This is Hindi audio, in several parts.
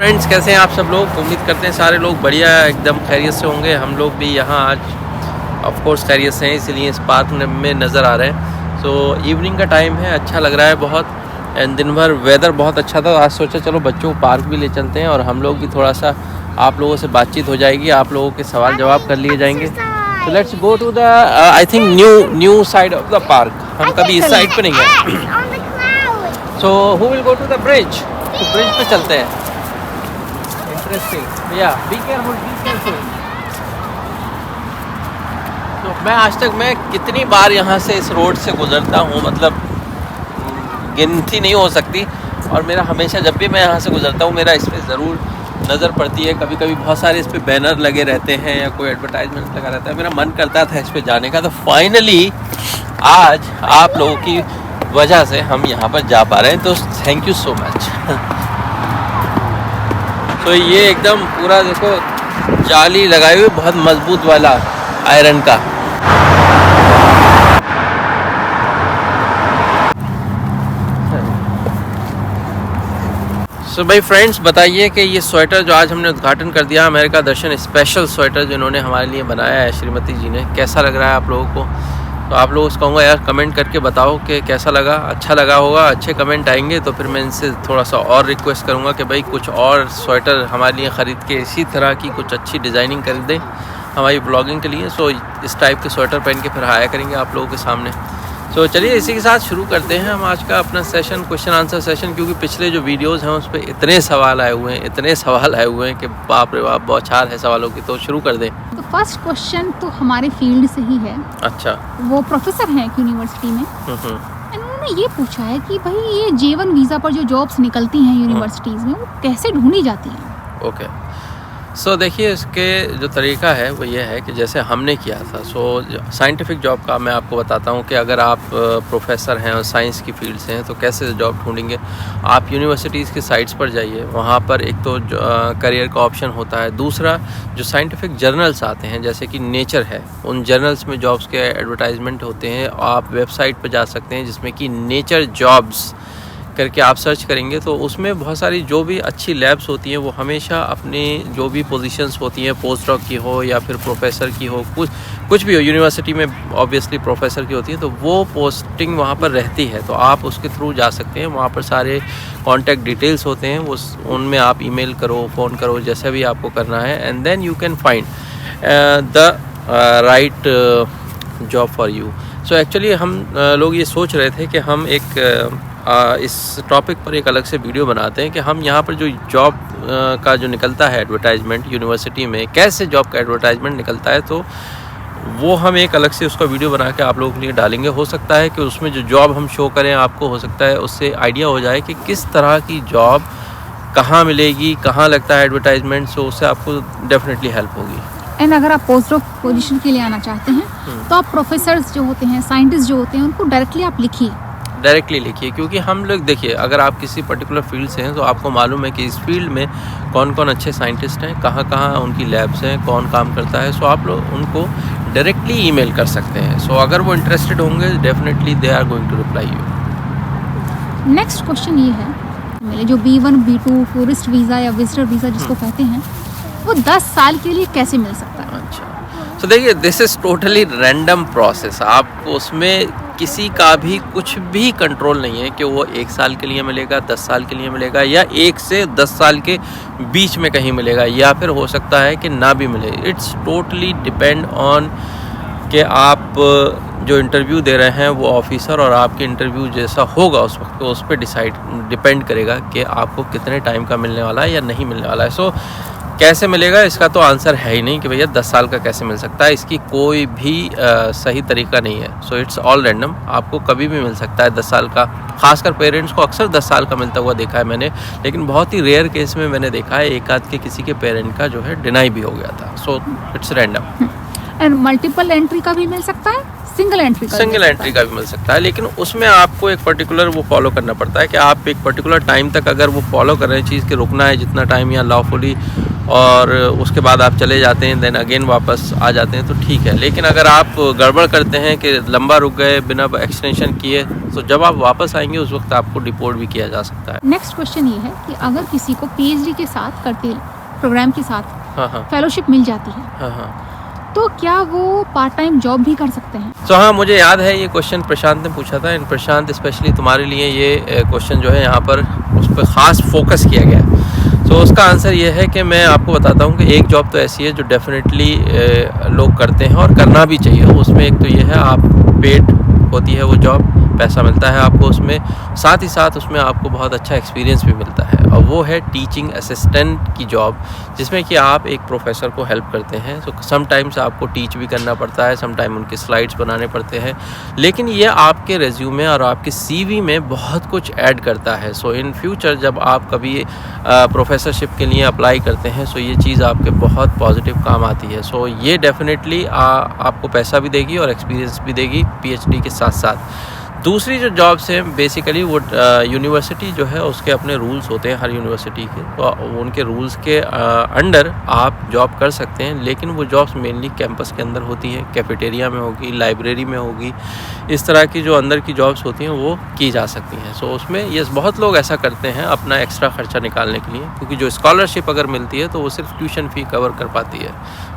फ्रेंड्स, कैसे हैं आप सब लोग। उम्मीद करते हैं सारे लोग बढ़िया एकदम खैरियत से होंगे। हम लोग भी यहाँ आज ऑफ कोर्स खैरियत से हैं, इसीलिए इस पार्क में नज़र आ रहे हैं। सो इवनिंग का टाइम है, अच्छा लग रहा है बहुत। एंड दिन भर वेदर बहुत अच्छा था। आज सोचा चलो बच्चों को पार्क भी ले चलते हैं और हम लोग भी थोड़ा सा आप लोगों से बातचीत हो जाएगी, आप लोगों के सवाल जवाब कर लिए जाएंगे। So let's go to the I think new side of the park. हम कभी इस साइड पे नहीं गए। So who will go to the bridge? तो ब्रिज पे चलते हैं। इंटरेस्टिंग, या बी केयरफुल। तो मैं आज तक कितनी बार यहाँ से इस रोड से गुजरता हूँ, मतलब गिनती नहीं हो सकती। और मेरा हमेशा जब भी मैं यहाँ से गुजरता हूँ मेरा इस पर ज़रूर नज़र पड़ती है। कभी कभी बहुत सारे इस पर बैनर लगे रहते हैं या कोई एडवर्टाइजमेंट लगा रहता है। मेरा मन करता था इस पर जाने का। तो फाइनली आज आप लोगों की वजह से हम यहाँ पर जा पा रहे हैं, तो थैंक यू सो मच। तो ये एकदम पूरा देखो जाली लगाई हुई, बहुत मजबूत वाला आयरन का। सो भाई फ्रेंड्स, बताइए कि ये स्वेटर जो आज हमने उद्घाटन कर दिया, अमेरिका दर्शन स्पेशल स्वेटर जो इन्होंने हमारे लिए बनाया है श्रीमती जी ने, कैसा लग रहा है आप लोगों को? तो आप लोगों से कहूँगा यार कमेंट करके बताओ कि कैसा लगा। अच्छा लगा होगा, अच्छे कमेंट आएंगे तो फिर मैं इनसे थोड़ा सा और रिक्वेस्ट करूँगा कि भाई कुछ और स्वेटर हमारे लिए ख़रीद के इसी तरह की कुछ अच्छी डिज़ाइनिंग कर दें हमारी ब्लॉगिंग के लिए। सो इस टाइप के स्वेटर पहन के फिर आया करेंगे आप लोगों के सामने। सो चलिए इसी के साथ शुरू करते हैं हम आज का अपना सेशन, क्वेश्चन आंसर सेशन। क्योंकि पिछले जो वीडियोस हैं उस पर इतने सवाल आए हुए हैं कि बाप रे बाप बौछार है सवालों की। तो शुरू कर दें। तो फर्स्ट क्वेश्चन तो हमारे फील्ड से ही है। अच्छा। वो प्रोफेसर हैं एक यूनिवर्सिटी में। उन्होंने ये पूछा है कि भाई ये J1 वीज़ा पर जो जॉब्स निकलती हैं यूनिवर्सिटीज़ में वो कैसे ढूंढी जाती हैं? ओके। सो देखिए इसके जो तरीका है वो ये है कि जैसे हमने किया था। सो साइंटिफिक जॉब का मैं आपको बताता हूँ कि अगर आप प्रोफेसर हैं और साइंस की फील्ड से हैं तो कैसे जॉब ढूंढेंगे। आप यूनिवर्सिटीज़ की साइट्स पर जाइए, वहाँ पर एक तो करियर का ऑप्शन होता है। दूसरा जो साइंटिफिक जर्नल्स आते हैं जैसे कि नेचर है, उन जर्नल्स में जॉब्स के एडवर्टाइजमेंट होते हैं। आप वेबसाइट पर जा सकते हैं जिसमें कि नेचर जॉब्स करके आप सर्च करेंगे तो उसमें बहुत सारी जो भी अच्छी लैब्स होती हैं वो हमेशा अपनी जो भी पोजीशंस होती हैं, पोस्ट डॉक की हो या फिर प्रोफेसर की हो, कुछ भी हो, यूनिवर्सिटी में ऑब्वियसली प्रोफेसर की होती है, तो वो पोस्टिंग वहाँ पर रहती है। तो आप उसके थ्रू जा सकते हैं। वहाँ पर सारे कॉन्टैक्ट डिटेल्स होते हैं, उनमें आप ईमेल करो, फ़ोन करो, जैसा भी आपको करना है, and then you can find the right job for you. So actually हम लोग ये सोच रहे थे कि हम एक इस टॉपिक पर एक अलग से वीडियो बनाते हैं कि हम यहाँ पर जो जॉब का जो निकलता है एडवर्टाइजमेंट यूनिवर्सिटी में, कैसे जॉब का एडवर्टाइजमेंट निकलता है, तो वो हम एक अलग से उसका वीडियो बना के आप लोगों के लिए डालेंगे। हो सकता है कि उसमें जो जॉब हम शो करें आपको हो सकता है उससे आइडिया हो जाए कि किस तरह की जॉब कहाँ मिलेगी, कहाँ लगता है एडवर्टाइजमेंट। सो उससे आपको डेफिनेटली हेल्प होगी। एंड अगर आप पोस्ट डॉक पोजीशन के लिए आना चाहते हैं तो आप प्रोफेसर्स जो होते हैं, साइंटिस्ट जो होते हैं, उनको डायरेक्टली आप लिखिए। क्योंकि हम लोग देखिए, अगर आप किसी पर्टिकुलर फील्ड से हैं तो आपको मालूम है कि इस फील्ड में कौन कौन अच्छे साइंटिस्ट हैं, कहाँ कहाँ उनकी लैब्स हैं, कौन काम करता है। सो आप लोग उनको डायरेक्टली ईमेल कर सकते हैं। सो अगर वो इंटरेस्टेड होंगे definitely they are going to reply you. Next question ये है, मेरे जो B1 B2 टूरिस्ट वीज़ा या विजिटर वीज़ा जिसको कहते हैं, वो 10 साल के लिए कैसे मिल सकता है? अच्छा। तो देखिए this is totally random process. आपको उसमें किसी का भी कुछ भी कंट्रोल नहीं है कि वो 1 साल के लिए मिलेगा, 10 साल के लिए मिलेगा, या 1 से 10 साल के बीच में कहीं मिलेगा, या फिर हो सकता है कि ना भी मिले। इट्स टोटली डिपेंड ऑन कि आप जो इंटरव्यू दे रहे हैं वो ऑफिसर और आपके इंटरव्यू जैसा होगा उस वक्त उस पर डिपेंड करेगा कि आपको कितने टाइम का मिलने वाला है या नहीं मिलने वाला है। सो कैसे मिलेगा इसका तो आंसर है ही नहीं कि भैया 10 साल का कैसे मिल सकता है। इसकी कोई भी सही तरीका नहीं है। So it's all random. आपको कभी भी मिल सकता है 10 साल का। खासकर पेरेंट्स को अक्सर 10 साल का मिलता हुआ देखा है मैंने, लेकिन बहुत ही रेयर केस में मैंने देखा है एक आध के किसी के पेरेंट का जो है डिनाई भी हो गया था। So it's random. And multiple entry का भी मिल सकता है, सिंगल एंट्री का भी मिल सकता है, लेकिन उसमें आपको एक पर्टिकुलर वो फॉलो करना पड़ता है कि आप एक पर्टिकुलर टाइम तक अगर वो फॉलो कर रहे हैं चीज़ कि रुकना है जितना टाइम या लॉफुली, और उसके बाद आप चले जाते हैं, देन अगेन वापस आ जाते हैं, तो ठीक है। लेकिन अगर आप गड़बड़ करते हैं कि लंबा रुक गए बिना एक्सटेंशन किए तो जब आप वापस आएंगे उस वक्त आपको डिपोर्ट भी किया जा सकता है। नेक्स्ट क्वेश्चन ये है कि अगर किसी को PhD के साथ करते प्रोग्राम के साथ हाँ, फेलोशिप मिल जाती है, हाँ, तो क्या वो पार्ट टाइम जॉब भी कर सकते हैं? तो हाँ, मुझे याद है ये क्वेश्चन प्रशांत ने पूछा था। इन प्रशांत, स्पेशली तुम्हारे लिए ये क्वेश्चन जो है यहाँ पर उस पर ख़ास फोकस किया गया है। तो उसका आंसर ये है कि मैं आपको बताता हूँ कि एक जॉब तो ऐसी है जो डेफिनेटली लोग करते हैं और करना भी चाहिए। उसमें एक तो ये है, आप पेड होती है वो जॉब, पैसा मिलता है आपको उसमें, साथ ही साथ उसमें आपको बहुत अच्छा एक्सपीरियंस भी मिलता है, और वो है टीचिंग असिस्टेंट की जॉब, जिसमें कि आप एक प्रोफेसर को हेल्प करते हैं। सो समटाइम्स आपको टीच भी करना पड़ता है, समटाइम उनके स्लाइड्स बनाने पड़ते हैं, लेकिन ये आपके रेज्यूमे और आपके CV में बहुत कुछ ऐड करता है। सो इन फ्यूचर जब आप कभी प्रोफेसरशिप के लिए अप्लाई करते हैं, सो ये चीज़ आपके बहुत पॉजिटिव काम आती है। सो ये डेफिनेटली आपको पैसा भी देगी और एक्सपीरियंस भी देगी PhD के साथ साथ। दूसरी जो जॉब्स हैं बेसिकली वो यूनिवर्सिटी जो है उसके अपने रूल्स होते हैं हर यूनिवर्सिटी के, तो उनके रूल्स के अंडर आप जॉब कर सकते हैं, लेकिन वो जॉब्स मेनली कैंपस के अंदर होती है, कैफेटेरिया में होगी, लाइब्रेरी में होगी, इस तरह की जो अंदर की जॉब्स होती हैं वो की जा सकती हैं। सो उसमें ये बहुत लोग ऐसा करते हैं अपना एक्स्ट्रा खर्चा निकालने के लिए, क्योंकि जो स्कॉलरशिप अगर मिलती है तो वो सिर्फ ट्यूशन फ़ी कवर कर पाती है,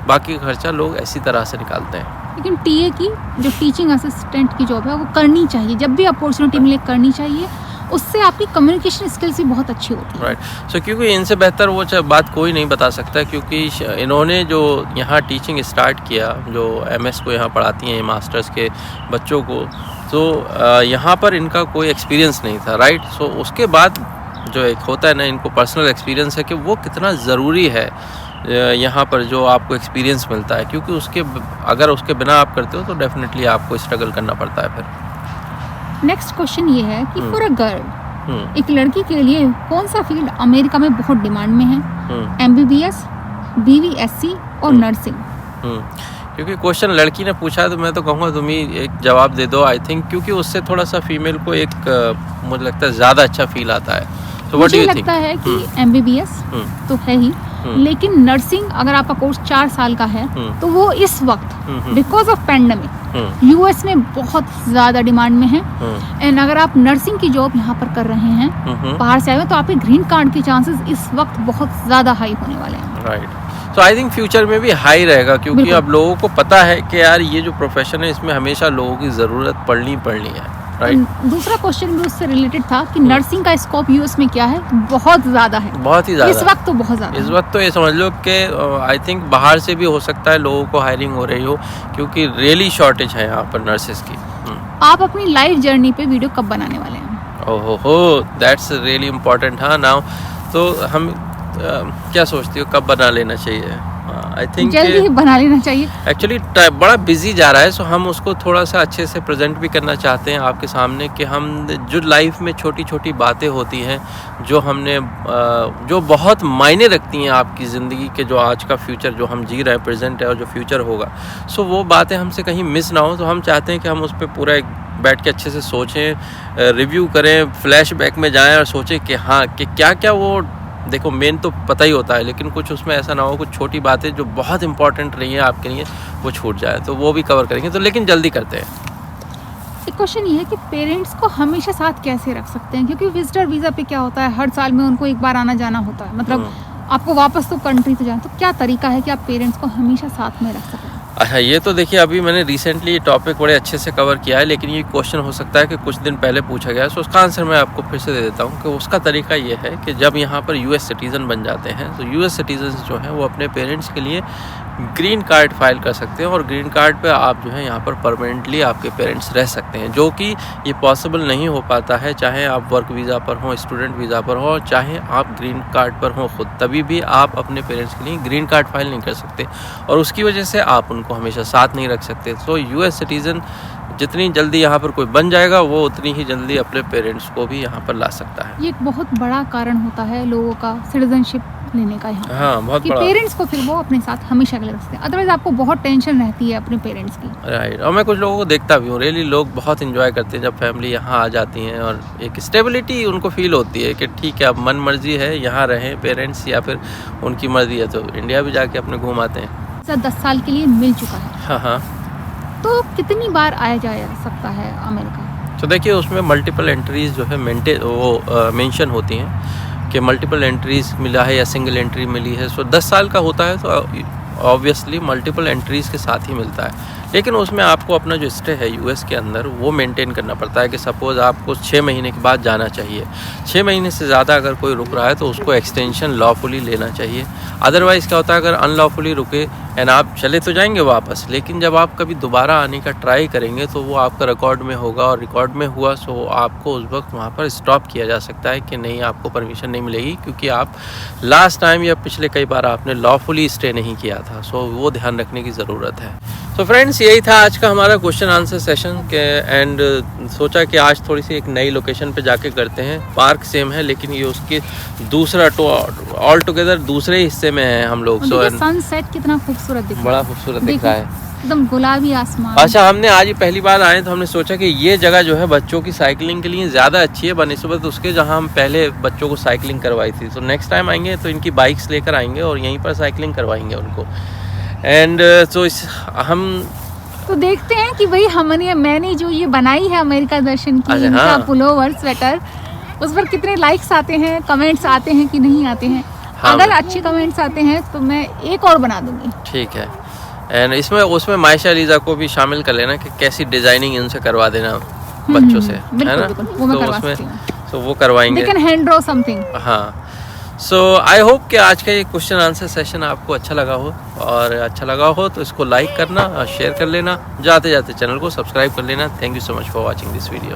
बाकी खर्चा लोग ऐसी तरह से निकालते हैं। लेकिन TA की जो टीचिंग असिस्टेंट की जॉब है वो करनी चाहिए, जब भी अपॉर्चुनिटी मिले करनी चाहिए, उससे आपकी कम्युनिकेशन स्किल्स भी बहुत अच्छी होती है। राइट। सो क्योंकि इनसे बेहतर वो बात कोई नहीं बता सकता, क्योंकि इन्होंने जो यहाँ टीचिंग स्टार्ट किया, जो MS को यहाँ पढ़ाती हैं मास्टर्स के बच्चों को, तो यहाँ पर इनका कोई एक्सपीरियंस नहीं था, राइट। सो उसके बाद जो एक होता है ना, इनको पर्सनल एक्सपीरियंस है कि वो कितना ज़रूरी है यहाँ पर जो आपको एक्सपीरियंस मिलता है, क्योंकि अगर उसके बिना आप करते हो तो डेफिनेटली आपको स्ट्रगल करना पड़ता है फिर। नेक्स्ट क्वेश्चन ये है कि फॉर अ गर्ल, एक लड़की के लिए कौन सा फील्ड अमेरिका में बहुत डिमांड में है? MBBS, BVSC और नर्सिंग? क्योंकि क्वेश्चन लड़की ने पूछा तो मैं तो कहूँगा तुम ही एक जवाब दे दो, आई थिंक, क्योंकि उससे थोड़ा सा फीमेल को एक मुझे लगता है ज़्यादा अच्छा फील आता है। तो मुझे लगता है कि MBBS तो है ही, लेकिन नर्सिंग अगर आपका कोर्स 4 साल का है तो वो इस वक्त बिकॉज ऑफ पैंडेमिक US में बहुत ज़्यादा डिमांड में है। एंड अगर आप नर्सिंग की जॉब यहाँ पर कर रहे हैं, बाहर से आए हो, तो आपके ग्रीन कार्ड के चांसेस इस वक्त बहुत ज़्यादा हाई होने वाले हैं। राइट। तो आई थिंक फ्यूचर में भी हाई रहेगा, क्योंकि अब लोगों को पता है कि यार ये जो प्रोफेशन है इसमें हमेशा लोगों की ज़रूरत पड़नी है। दूसरा क्वेश्चन भी उससे रिलेटेड था कि नर्सिंग का स्कोप US में क्या है? बहुत ज़्यादा है, बहुत ही ज़्यादा इस वक्त तो बहुत ज़्यादा। इस वक्त तो ये समझ लो कि आई थिंक बाहर से भी हो सकता है लोगों को हायरिंग हो रही हो, क्योंकि रियली शॉर्टेज है यहाँ पर नर्सेज की। आप अपनी लाइफ जर्नी पे वीडियो कब बनाने वाले हैं? ओहो, दैट्स रियली इम्पोर्टेंट। हाँ, नाउ तो हम क्या सोचती हो कब बना लेना चाहिए? आई थिंक जल्दी ही बना लेना चाहिए। एक्चुअली बड़ा बिजी जा रहा है, सो हम उसको थोड़ा सा अच्छे से प्रेजेंट भी करना चाहते हैं आपके सामने, कि हम जो लाइफ में छोटी छोटी बातें होती हैं जो हमने जो बहुत मायने रखती हैं आपकी ज़िंदगी के, जो आज का फ्यूचर जो हम जी रहे हैं, प्रेजेंट है और जो फ्यूचर होगा, सो वो बातें हमसे कहीं मिस ना हो। तो हम चाहते हैं कि हम उस पर पूरा बैठ के अच्छे से सोचें, रिव्यू करें, फ्लैशबैक में जाएं और सोचें कि हाँ कि क्या क्या वो, देखो मेन तो पता ही होता है, लेकिन कुछ उसमें ऐसा ना हो कुछ छोटी बातें जो बहुत इंपॉर्टेंट रही हैं आपके लिए वो छूट जाए, तो वो भी कवर करेंगे। तो लेकिन जल्दी करते हैं। एक क्वेश्चन ये है कि पेरेंट्स को हमेशा साथ कैसे रख सकते हैं, क्योंकि विजिटर वीज़ा पे क्या होता है, हर साल में उनको एक बार आना जाना होता है, मतलब आपको वापस तो कंट्री तो जाना, तो क्या तरीका है कि आप पेरेंट्स को हमेशा साथ में रख सकें? अच्छा, ये तो देखिए अभी मैंने रिसेंटली ये टॉपिक बड़े अच्छे से कवर किया है, लेकिन ये क्वेश्चन हो सकता है कि कुछ दिन पहले पूछा गया है, सो उसका आंसर मैं आपको फिर से दे देता हूँ कि उसका तरीका ये है कि जब यहाँ पर US सिटीज़न बन जाते हैं, तो US सिटीजन्स जो हैं वो अपने पेरेंट्स के लिए ग्रीन कार्ड फाइल कर सकते हैं, और ग्रीन कार्ड पे आप जो है यहाँ पर परमानेंटली आपके पेरेंट्स रह सकते हैं, जो कि ये पॉसिबल नहीं हो पाता है चाहे आप वर्क वीज़ा पर हों, स्टूडेंट वीज़ा पर हो, चाहे आप ग्रीन कार्ड पर हों खुद, तभी भी आप अपने पेरेंट्स के लिए ग्रीन कार्ड फाइल नहीं कर सकते, और उसकी वजह से आप उनको हमेशा साथ नहीं रख सकते। तो US सिटीज़न जितनी जल्दी यहाँ पर कोई बन जाएगा, वो उतनी ही जल्दी अपने पेरेंट्स को भी यहाँ पर ला सकता है। ये एक बहुत बड़ा कारण होता है लोगों का सिटीजनशिप लेने का यहाँ। हाँ, बहुत बड़ा। पेरेंट्स को फिर वो अपने साथ हमेशा के लिए रखते हैं, अदरवाइज आपको बहुत टेंशन रहती है अपने पेरेंट्स की। राइट। और मैं कुछ लोगों को देखता भी हूँ, रियली लोग बहुत इंजॉय करते हैं जब फैमिली यहाँ आ जाती हैं, और एक स्टेबिलिटी उनको फील होती है कि ठीक है अब मन मर्जी है यहाँ रहें पेरेंट्स, या फिर उनकी मर्जी है तो इंडिया भी जाके अपने घूम आते हैं। 10 साल के लिए मिल चुका है। हाँ हाँ। तो कितनी बार आया जा सकता है अमेरिका? तो देखिए उसमें मल्टीपल एंट्रीज़ जो है मेंशन होती हैं कि मल्टीपल एंट्रीज़ मिला है या सिंगल एंट्री मिली है। सो 10 साल का होता है तो ऑब्वियसली मल्टीपल एंट्रीज़ के साथ ही मिलता है, लेकिन उसमें आपको अपना जो स्टे है यूएस के अंदर वो मेंटेन करना पड़ता है कि सपोज़ आपको 6 महीने के बाद जाना चाहिए। 6 महीने से ज़्यादा अगर कोई रुक रहा है तो उसको एक्सटेंशन लॉफुली लेना चाहिए। अदरवाइज़ क्या होता है, अगर अनलॉफुली रुके एंड आप चले तो जाएंगे वापस, लेकिन जब आप कभी दोबारा आने का ट्राई करेंगे तो वो आपका रिकॉर्ड में होगा, और रिकॉर्ड में हुआ सो आपको उस वक्त वहाँ पर स्टॉप किया जा सकता है कि नहीं, आपको परमिशन नहीं मिलेगी, क्योंकि आप लास्ट टाइम या पिछले कई बार आपने लॉफुली स्टे नहीं किया था। सो वो ध्यान रखने की ज़रूरत है। सो फ्रेंड्स, यही था आज का हमारा क्वेश्चन आंसर सेशन के, एंड सोचा कि आज थोड़ी सी एक नई लोकेशन पे जाके करते हैं। पार्क सेम है लेकिन ये उसके दूसरा ऑल टुगेदर दूसरे हिस्से में है हम लोग। सो सनसेट कितना खूबसूरत दिख रहा है, बड़ा खूबसूरत दिख रहा है, एकदम गुलाबी आसमान। अच्छा, हमने आज ही पहली बार आए तो हमने सोचा कि ये जगह जो है बच्चों की साइकिलिंग के लिए ज़्यादा अच्छी है बनिस्बत उसके जहाँ हम पहले बच्चों को साइकिलिंग करवाई थी। तो नेक्स्ट टाइम आएंगे तो इनकी बाइक्स लेकर आएंगे और यहीं पर साइकिलिंग करवाएंगे उनको। एंड हम तो देखते हैं कि भाई मैंने जो ये बनाई है अमेरिका दर्शन की इनका पुलोवर स्वेटर, उस पर कितने लाइक्स आते हैं, कमेंट्स आते हैं कि नहीं आते हैं। हाँ, अगर अच्छे कमेंट्स आते हैं तो मैं एक और बना दूंगी। ठीक है। एंड उसमें मायशा लीजा को भी शामिल कर लेना कि कैसी डिजाइनिंग इनसे करवा देना बच्चों से, है ना? वो मैं करवा सकती हूँ, तो वो करवाएंगे। They can hand draw something। हाँ, सो आई होप कि आज का ये क्वेश्चन आंसर सेशन आपको अच्छा लगा हो, और अच्छा लगा हो तो इसको लाइक करना, शेयर कर लेना, जाते जाते चैनल को सब्सक्राइब कर लेना। Thank you so much for watching this video.